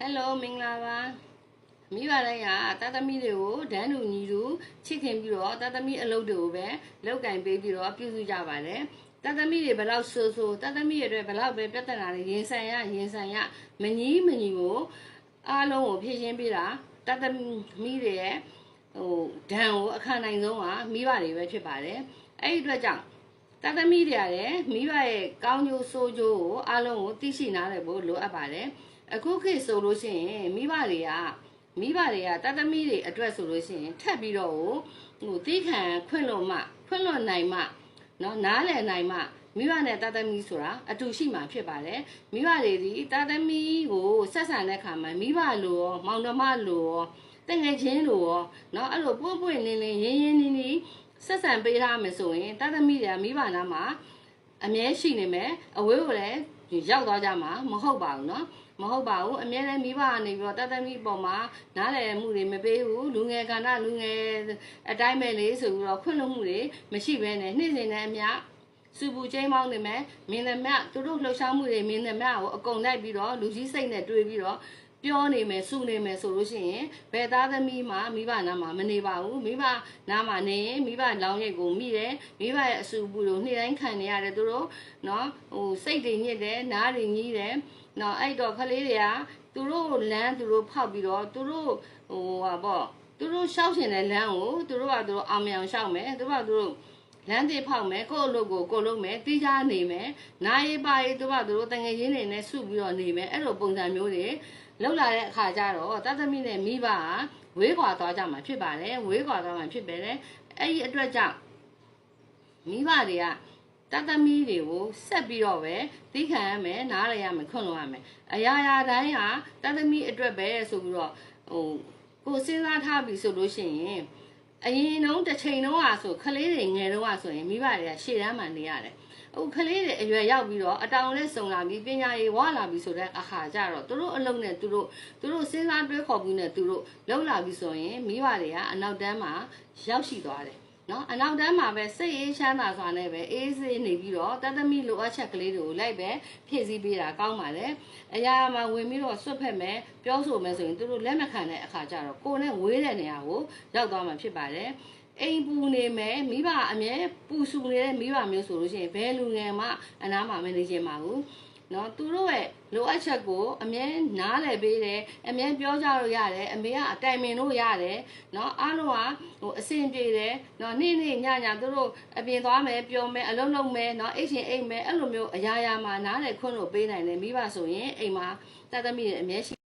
Hello မင်္ဂလာပါမိဘတိုင်းကတာသမီတွေကိုဒန်းတူညီတူချစ်ခင်ပြီးတော့တာသမီအလုပ်တွေကိုပဲလောက်ကင်ပေးပြီးတော့ပြုစုကြပါတယ်တာသမီတွေဘယ်လောက်ဆိုတာသမီတွေအတွက်ဘယ်လောက်ပဲပြဿနာတွေရင်ဆိုင်ရမညီကိုအားလုံးကိုဖြည့်ရှင်းပေးတာတာသမီတွေရဲ့ဒဏ်ကိုအခါနိုင်ဆုံးကမိဘတွေပဲဖြစ်ပါတယ်အဲ့ဒီအတွက်ကြောင့်တာသမီတွေရတယ်မိဘရဲ့ကောင်းကျိုးဆိုးကျိုးကိုအားလုံးကိုသိရှိနားလည်ဖို့လိုအပ်ပါတယ်အခုခေတ်ဆိုလို့ရှိရင်မိဘတွေကတာသမီတွေအတွက်ဆိုလို့ရှိရင်ထပ်ပြီးတော့တီးခံခွင့်လွန်နိုင်မှနော်နားလည်နိုင်မှမိဘနဲ့တာသမီဆိုတာအတူရှိမှဖြစ်ပါတယ်မိဘတွေဒီတာသမီကိုဆက်ဆံတဲ့အခါမှာမိဘလိုရောမောင်နှမလိုရောတငယ်ချင်းလိုရောနော်အဲ့လိုပွင့်လင်းရင်းနှီးဆက်ဆံပေးထားမယ်ဆိုရင်တာသမီတွေကမိဘနားမှာအမြဲရှိနေမယ်အဝေးကိုလည်းရောက်သွားကြမှာမဟုတ်ပါဘူးနော်မဟုတ်ပါဘူးအမြဲတမ်းမိဘကနေပြီးတော့တာသမီပေါ်မှာနားလည်မှုတွေမပေးဘူးလူငယ်ကဏ္ဍလူငယ်အတိုင်းပဲလေဆိုပြီးတော့ခွင့်လွှတ်မှုတွေမရှိဘဲနဲ့နေ့စဉ်နဲ့အမျှစုပူချင်းမောင်းနေမယ်မင်းသမီးသူတို့လှုပ်ရှားမှုတွေမင်းသမီးကိုအကုန်လိုက်ပြီးတော့လူကြီးစိတ်နဲ့တွေးပြီးတော့ပြောနေမယ်စုနေမယ်ဆိုလို့ရှိရင်ဘယ်သားသမီးမှမိဘနားမှာမနေပါဘူးမိဘနားမှာနေရင်မိဘလောင်းရိပ်ကိုမိတယ်မိဘရဲ့အဆူပူကိုနေ့တိုင်းခံနေရတယ်သူတို့နော်စိတ်တွေညစ်တယ်နားတွေညည်းတယ်နော်အဲ့တော့ကလေးတွေကသူတို့လမ်းသူတို့ဖောက်ပြီးတော့သူတို့သူတို့ရှောက်ရှင်တဲ့လမ်းကိုသူတို့အောင်မြင်အောင်ရှောက်မယ်သူတို့လမ်းတွေဖောက်မယ်ကိုယ့်အလုပ်ကိုကိုယ်လုပ်မယ်တီးခြားနေမယ်နားရေးပါရေးသူတို့တငယ်ချင်းတွေနဲ့စုပြီးတော့နေမယ်အဲ့လိုပုံစံမျိုးတွေလောက်လာတဲ့အခါကျတော့တာသမီနဲ့မိဘကဝေးကွာသွားကြမှာဖြစ်ပါတယ်ဝေးကွာသွားမှာဖြစ်ပါတယ်အဲ့ဒီအတွက်ကြောင့်မိဘတွေကတာသမီတွေကိုဆက်ပြီးတော့ပဲသိခံရမယ်နားလည်ရမယ်ခွင့်လွှတ်ရမယ်အရာတိုင်းဟာတာသမီအတွက်ပဲဆိုပြီးတော့ကိုစဉ်းစားထားပြီဆိုလို့ရှိရင်အရင်တုန်းတစ်ချိန်တုန်းကဆိုခလေးတွေငယ်တုန်းကဆိုရင်မိဘတွေကရှေ့တန်းမှနေရတယ်ခလေးတွေအရွယ်ရောက်ပြီးတော့အတောင်နဲ့စုံလာပြီးပညာရေးဝလာပြီးဆိုတဲ့အခါကျတော့သူတို့အလုံးနဲ့သူတို့စဉ်းစားတွေးခေါ်ပြီးနဲ့သူတို့လောက်လာပြီးဆိုရင်မိဘတွေကအနောက်တန်းမှာရောက်ရှိသွားတယ်နော်အနောက်တန်းမှာပဲစိတ်အေးချမ်းသာစွာနဲ့ပဲအေးဆေးနေပြီးတော့တာသမီလိုအပ်ချက်ကလေးတွေကိုလိုက်ပဲဖြည့်ဆည်းပေးတာကောင်းပါတယ်အရာမှာဝင်ပြီးတော့ဆွတ်ဖက်မယ်ပြောဆိုမယ်ဆိုရင်သူတို့လက်မခံတဲ့အခါကျတော့ကိုယ်နဲ့ဝေးတဲ့နေရာကိုရောက်သွားမှာဖြစ်ပါတယ်အိမ်ပူနေမယ်မိဘအမြဲပူဆူနေတဲ့မိဘမျိုးဆိုလို့ရှိရင်ဘယ်လူငယ်မှအနားမှာမနေချင်ပါဘူးနော်သူတို့ရဲ့လိုအပ်ချက်ကိုအမြဲနားလည်ပေးတယ်အမြဲပြောကြလို့ရတယ်အမေကအတိုင်ပင်လို့ရတယ်နော်အားလုံးကအဆင်ပြေတယ်နော်နေ့ညသူတို့အပြင်သွားမယ်ပြောမယ်အလုံးလုံးမယ်နော်အိတ်ရှင်အိတ်မယ်အဲ့လိုမျိုးအရာမှာနားလည်ခွင့်လို့ပေးနိုင်တယ်မိဘဆိုရင်အိမ်မှာတာသမီတွေအမြဲရှိ